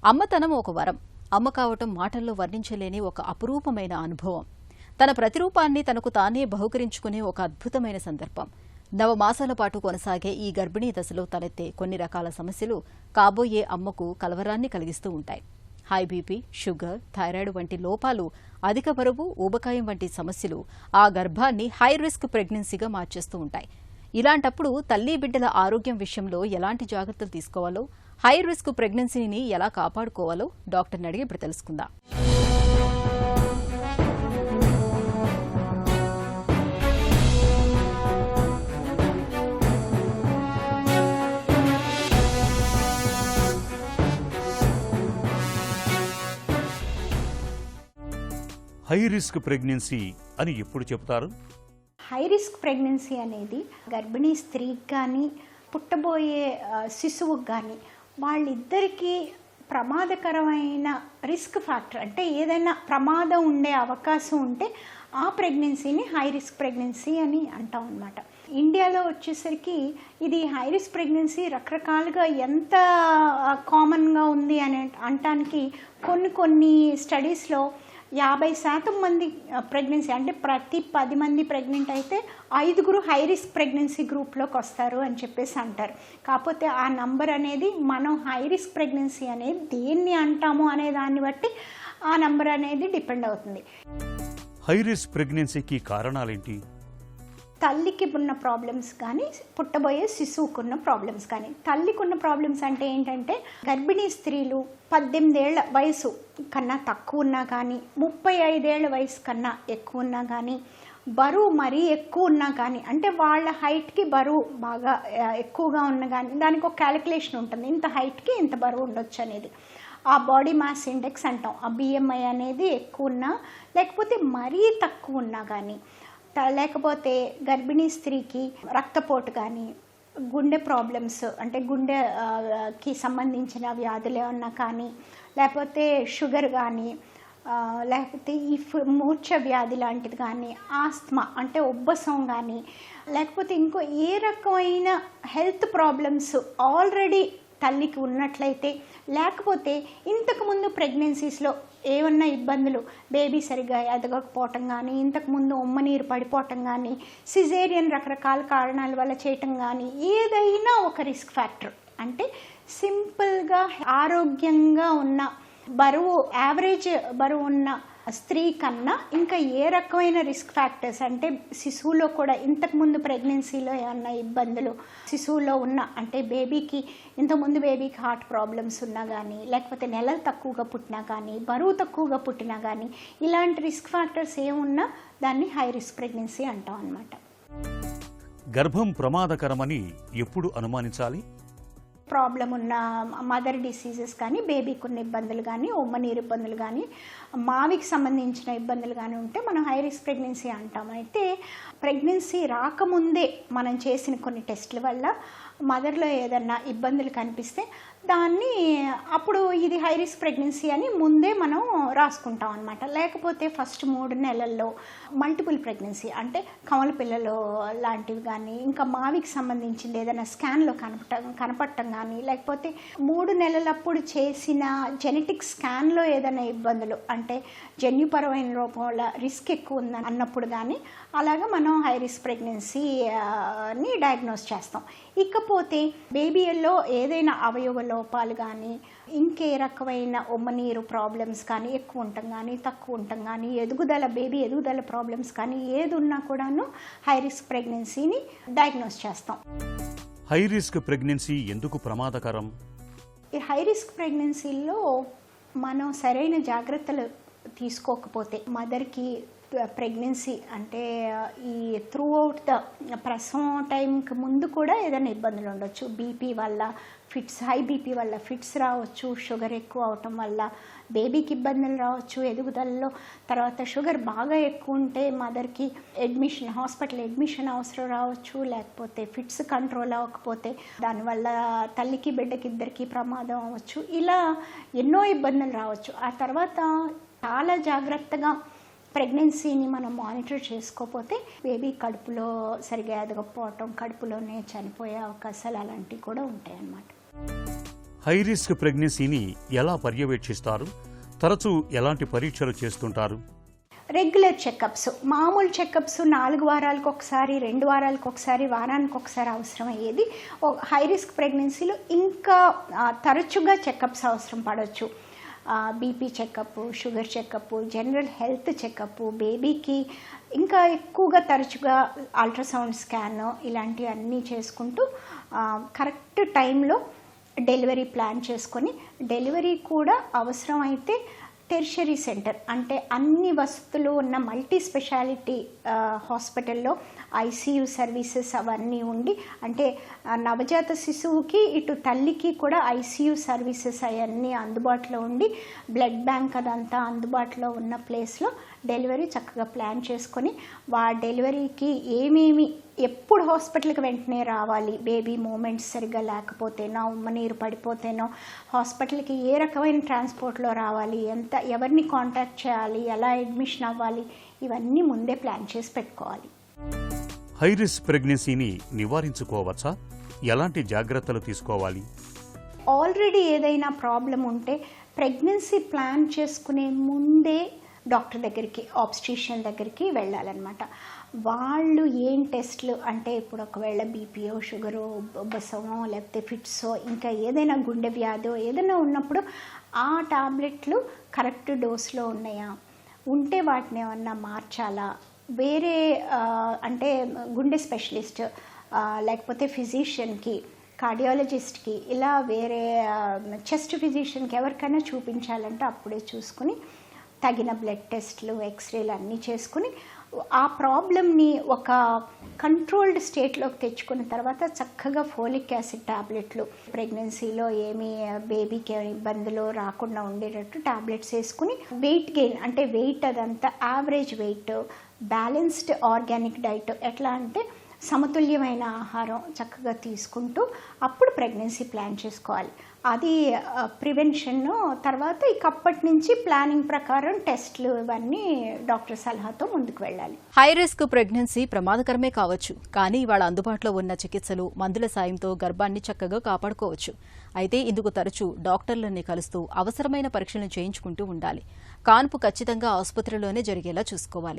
అమ్మతనం ఒక వరం. అమ్మ కావటం మాటల్లో వర్ణించలేని ఒక అపురూపమైన అనుభవం. తన ప్రతిరూపాన్ని తనకు తానే బహుకరించుకునే ఒక అద్భుతమైన సందర్భం. నవమాసాల పాటు కొనసాగే ఈ గర్భిణీ దశలో తలెత్తే కొన్ని రకాల సమస్యలు కాబోయే అమ్మకు కలవరాన్ని కలిగిస్తూ ఉంటాయి. హై బీపీ, షుగర్, థైరాయిడ్ వంటి లోపాలు, అధిక బరువు, ఊబకాయం వంటి సమస్యలు ఆ గర్భాన్ని హై రిస్క్ ప్రెగ్నెన్సీగా మార్చేస్తూ ఉంటాయి. ఇలాంటప్పుడు తల్లి బిడ్డల ఆరోగ్యం విషయంలో ఎలాంటి జాగ్రత్తలు తీసుకోవాలో, హై రిస్క్ ప్రెగ్నెన్సీని ఎలా కాపాడుకోవాలో డాక్టర్ని అడిగి ఇప్పుడు తెలుసుకుందాం. హై రిస్క్ ప్రెగ్నెన్సీ అని ఎప్పుడు చెప్తారు? హై రిస్క్ ప్రెగ్నెన్సీ అనేది గర్భిణీ స్త్రీకి కానీ పుట్టబోయే శిశువుకి కానీ వాళ్ళిద్దరికీ ప్రమాదకరమైన రిస్క్ ఫ్యాక్టర్, అంటే ఏదైనా ప్రమాదం ఉండే అవకాశం ఉంటే ఆ ప్రెగ్నెన్సీని హై రిస్క్ ప్రెగ్నెన్సీ అని అంటాం అన్నమాట. ఇండియాలో వచ్చేసరికి ఇది హై రిస్క్ ప్రెగ్నెన్సీ రకరకాలుగా ఎంత కామన్గా ఉంది అని అనటానికి కొన్ని స్టడీస్లో 50% మంది ప్రెగ్నెన్సీ, అంటే ప్రతి 10 మంది ప్రెగ్నెంట్ అయితే 5 హై రిస్క్ ప్రెగ్నెన్సీ గ్రూప్లోకి వస్తారు అని చెప్పేసి అంటారు. కాకపోతే ఆ నంబర్ అనేది మనం హై రిస్క్ ప్రెగ్నెన్సీ అనేది దేన్ని అంటాము అనే దాన్ని బట్టి ఆ నంబర్ అనేది డిపెండ్ అవుతుంది. హై రిస్క్ ప్రెగ్నెన్సీకి కారణాలేంటి? తల్లికి ఉన్న ప్రాబ్లమ్స్ కానీ, పుట్టబోయే శిశువుకున్న ప్రాబ్లమ్స్ కానీ. తల్లికి ఉన్న ప్రాబ్లమ్స్ అంటే ఏంటంటే, గర్భిణీ స్త్రీలు 18 ఏళ్ల వయసు కన్నా తక్కువ ఉన్నా కానీ, 35 ఏళ్ల వయసు కన్నా ఎక్కువ ఉన్నా కానీ, బరువు మరీ ఎక్కువ ఉన్నా కానీ, అంటే వాళ్ళ హైట్కి బరువు బాగా ఎక్కువగా ఉన్నా కానీ, దానికి ఒక క్యాలిక్యులేషన్ ఉంటుంది, ఇంత హైట్కి ఇంత బరువు ఉండొచ్చు అనేది. ఆ బాడీ మాస్ ఇండెక్స్ అంటాం. ఆ బిఎంఐ అనేది ఎక్కువ ఉన్నా, లేకపోతే మరీ తక్కువ ఉన్నా కానీ, లేకపోతే గర్భిణీ స్త్రీకి రక్తపోటు కానీ, గుండె ప్రాబ్లమ్స్ అంటే గుండెకి సంబంధించిన వ్యాధులు ఏమన్నా కానీ, లేకపోతే షుగర్ కానీ, లేకపోతే ఈ మూర్ఛ వ్యాధి లాంటిది కానీ, ఆస్తమా అంటే ఉబ్బసం కానీ, లేకపోతే ఇంకో ఏ రకమైన హెల్త్ ప్రాబ్లమ్స్ ఆల్రెడీ తల్లికి ఉన్నట్లయితే, లేకపోతే ఇంతకుముందు ప్రెగ్నెన్సీస్లో ఏమన్నా ఇబ్బందులు, బేబీ సరిగ్గా ఎదగకపోవటం కానీ, ఇంతకుముందు ఉమ్మనీరు పడిపోవటం కానీ, సిజేరియన్ రకరకాల కారణాల వల్ల చేయటం కానీ, ఏదైనా ఒక రిస్క్ ఫ్యాక్టర్. అంటే సింపుల్గా ఆరోగ్యంగా ఉన్న బరువు, యావరేజ్ బరువు ఉన్న స్త్రీ కన్నా ఇంకా ఏ రకమైన రిస్క్ ఫ్యాక్టర్స్, అంటే శిశువులో కూడా ఇంతకుముందు ప్రెగ్నెన్సీలో ఏమన్నా ఇబ్బందులు శిశువులో ఉన్న, అంటే బేబీకి ఇంతకుముందు బేబీకి హార్ట్ ప్రాబ్లమ్స్ ఉన్నా కానీ, లేకపోతే నెలలు తక్కువగా పుట్టినా కానీ, బరువు తక్కువగా పుట్టినా కానీ, ఇలాంటి రిస్క్ ఫ్యాక్టర్స్ ఏమున్నా దాన్ని హై రిస్క్ ప్రెగ్నెన్సీ అంటాం అన్నమాట. గర్భం ప్రమాదకరమని ఎప్పుడు అనుమానించాలి? ప్రాబ్లం ఉన్న మదర్ డిసీజెస్ కానీ, బేబీకి ఉన్న ఇబ్బందులు కానీ, ఉమ్మనీరు ఇబ్బందులు కానీ, మావికి సంబంధించిన ఇబ్బందులు కానీ ఉంటే మనం హై రిస్క్ ప్రెగ్నెన్సీ అంటాం. అయితే ప్రెగ్నెన్సీ రాకముందే మనం చేసిన కొన్ని టెస్టుల వల్ల మదర్లో ఏదన్నా ఇబ్బందులు కనిపిస్తే దాన్ని అప్పుడు ఇది హై రిస్క్ ప్రెగ్నెన్సీ అని ముందే మనం రాసుకుంటాం అనమాట. లేకపోతే ఫస్ట్ 3 నెలల్లో మల్టిపుల్ ప్రెగ్నెన్సీ, అంటే కమల పిల్లలు లాంటివి కానీ, ఇంకా మావికి సంబంధించింది ఏదైనా స్కాన్లో కనపడటం కానీ, లేకపోతే 3 నెలలప్పుడు చేసిన జెనెటిక్ స్కాన్లో ఏదైనా ఇబ్బందులు, అంటే జన్యుపరమైన రూపం వల్ల రిస్క్ ఎక్కువ ఉందని అన్నప్పుడు కానీ అలాగా మనం హై రిస్క్ ప్రెగ్నెన్సీని డయాగ్నోస్ చేస్తాం. ఇకపోతే బేబీలో ఏదైనా అవయవ లోపాలు కానీ, ఇంకే రకమైన ఉమ్మనీరు ప్రాబ్లమ్స్ కానీ ఎక్కువ ఉండటం కానీ, తక్కువ ఉండటం కానీ, బేబీ ఎదుగుదల ప్రాబ్లమ్స్ కానీ ఏది ఉన్నా కూడాను హై రిస్క్ ప్రెగ్నెన్సీని డయాగ్నోస్ చేస్తాం. హై రిస్క్ ప్రెగ్నెన్సీ ఎందుకు ప్రమాదకరం? ఈ హై రిస్క్ ప్రెగ్నెన్సీలో మనం సరైన జాగ్రత్తలు తీసుకోకపోతే మదర్కి ప్రెగ్నెన్సీ, అంటే ఈ త్రూ అవుట్ ద ప్రసవం టైంకి ముందు కూడా ఏదైనా ఇబ్బందులు ఉండొచ్చు. బీపీ వల్ల ఫిట్స్, హై బీపీ వల్ల ఫిట్స్ రావచ్చు, షుగర్ ఎక్కువ అవటం వల్ల బేబీకి ఇబ్బందులు రావచ్చు ఎదుగుదలలో. తర్వాత షుగర్ బాగా ఎక్కువ ఉంటే మదర్కి హాస్పిటల్ అడ్మిషన్ అవసరం రావచ్చు. లేకపోతే ఫిట్స్ కంట్రోల్ అవ్వకపోతే దానివల్ల తల్లికి బిడ్డకి ఇద్దరికి ప్రమాదం అవ్వచ్చు. ఇలా ఎన్నో ఇబ్బందులు రావచ్చు. ఆ తర్వాత చాలా జాగ్రత్తగా ప్రెగ్నెన్సీని మనం మానిటర్ చేసుకోకపోతే బేబీ కడుపులో సరిగా ఎదగకపోవటం, కడుపులోనే చనిపోయే అవకాశాలు అలాంటివి కూడా ఉంటాయి అన్నమాట. హై రిస్క్ ప్రెగ్నెన్సీని ఎలా పర్యవేక్షిస్తారు? తరచూ ఎలాంటి పరీక్షలు చేస్తుంటారు? రెగ్యులర్ చెకప్స్, మామూలు చెకప్స్ 4 వారాలకు ఒకసారి, 2 వారాలకు ఒకసారి, వారానికి ఒకసారి అవసరం అయ్యేది. హై రిస్క్ ప్రెగ్నెన్సీలో ఇంకా తరచుగా చెకప్స్ అవసరం పడవచ్చు. BP checkup, sugar checkup, general health checkup, బేబీకి ఇంకా ఎక్కువగా తరచుగా అల్ట్రాసౌండ్ స్కాన్ ఇలాంటివన్నీ చేసుకుంటూ కరెక్ట్ టైంలో డెలివరీ ప్లాన్ చేసుకొని, డెలివరీ కూడా అవసరమైతే టెర్షరీ సెంటర్ అంటే అన్ని వసతులు ఉన్న మల్టీ స్పెషాలిటీ హాస్పిటల్లో ఐసీయూ సర్వీసెస్ అవన్నీ ఉండి, అంటే నవజాత శిశువుకి ఇటు తల్లికి కూడా ఐసీయూ సర్వీసెస్ అవన్నీ అందుబాటులో ఉండి, బ్లడ్ బ్యాంక్ అదంతా అందుబాటులో ఉన్న ప్లేస్లో డెలివరీ చక్కగా ప్లాన్ చేసుకొని, డెలివరీకి ఏమేమి ఎప్పుడు హాస్పిటల్కి వెంటనే రావాలి, బేబీ మూమెంట్స్ సరిగ్గా లేకపోతేనో, ఉమ్మనీరు పడిపోతేనో, హాస్పిటల్కి ఏ రకమైన ట్రాన్స్పోర్ట్లో రావాలి, ఎవరిని కాంటాక్ట్ చేయాలి, ఎలా అడ్మిషన్ అవ్వాలి, ఇవన్నీ ముందే ప్లాన్ చేసి పెట్టుకోవాలి. హై రిస్క్ ప్రెగ్నెన్సీని నివారించుకోవచ్చా? ఎలాంటి జాగ్రత్తలు తీసుకోవాలి? ఆల్రెడీ ఏదైనా ప్రాబ్లం ఉంటే ప్రెగ్నెన్సీ ప్లాన్ చేసుకునే ముందే డాక్టర్ దగ్గరికి, ఆబ్స్ట్రిషియన్ దగ్గరికి వెళ్ళాలన్నమాట. వాళ్ళు ఏం టెస్ట్లు అంటే, ఇప్పుడు ఒకవేళ బీపీఓ, షుగరో, బసమో, లేకపోతే ఫిట్సో, ఇంకా ఏదైనా గుండె వ్యాధో ఏదైనా ఉన్నప్పుడు ఆ టాబ్లెట్లు కరెక్ట్ డోస్లో ఉన్నాయా, ఉంటే వాటిని ఏమన్నా మార్చాలా, వేరే అంటే గుండె స్పెషలిస్ట్ లేకపోతే ఫిజిషియన్కి, కార్డియాలజిస్ట్కి, ఇలా వేరే చెస్ట్ ఫిజిషియన్కి ఎవరికైనా చూపించాలంటే అప్పుడే చూసుకుని తగిన బ్లడ్ టెస్ట్లు, ఎక్స్రేలు అన్నీ చేసుకుని ఆ ప్రాబ్లమ్ని ఒక కంట్రోల్డ్ స్టేట్లోకి తెచ్చుకున్న తర్వాత చక్కగా ఫోలిక్ యాసిడ్ టాబ్లెట్లు, ప్రెగ్నెన్సీలో ఏమీ బేబీకి ఇబ్బందులు రాకుండా ఉండేటట్టు టాబ్లెట్స్ వేసుకుని, వెయిట్ గెయిన్ అంటే వెయిట్ అదంతా average wait, balanced organic diet, ఎట్లా అంటే సమతుల్యమైన ఆహారం చక్కగా తీసుకుంటూ అప్పుడు ప్రెగ్నెన్సీ ప్లాన్ చేసుకోవాలి. అది ప్రివెన్షన్. తర్వాత ఇక అప్పటి నుంచి ప్లానింగ్ ప్రకారం టెస్ట్లు ఇవన్నీ డాక్టర్ సలహాతో ముందుకు వెళ్ళాలి. హై రిస్క్ ప్రెగ్నెన్సీ ప్రమాదకరమే కావచ్చు, కానీ ఇవాళ అందుబాటులో ఉన్న చికిత్సలు, మందుల సాయంతో గర్భాన్ని చక్కగా కాపాడుకోవచ్చు. అయితే ఇందుకు తరచూ డాక్టర్లని కలుస్తూ అవసరమైన పరీక్షలను చేయించుకుంటూ ఉండాలి. కాన్పు ఖచ్చితంగా ఆసుపత్రిలోనే జరిగేలా చూసుకోవాలి.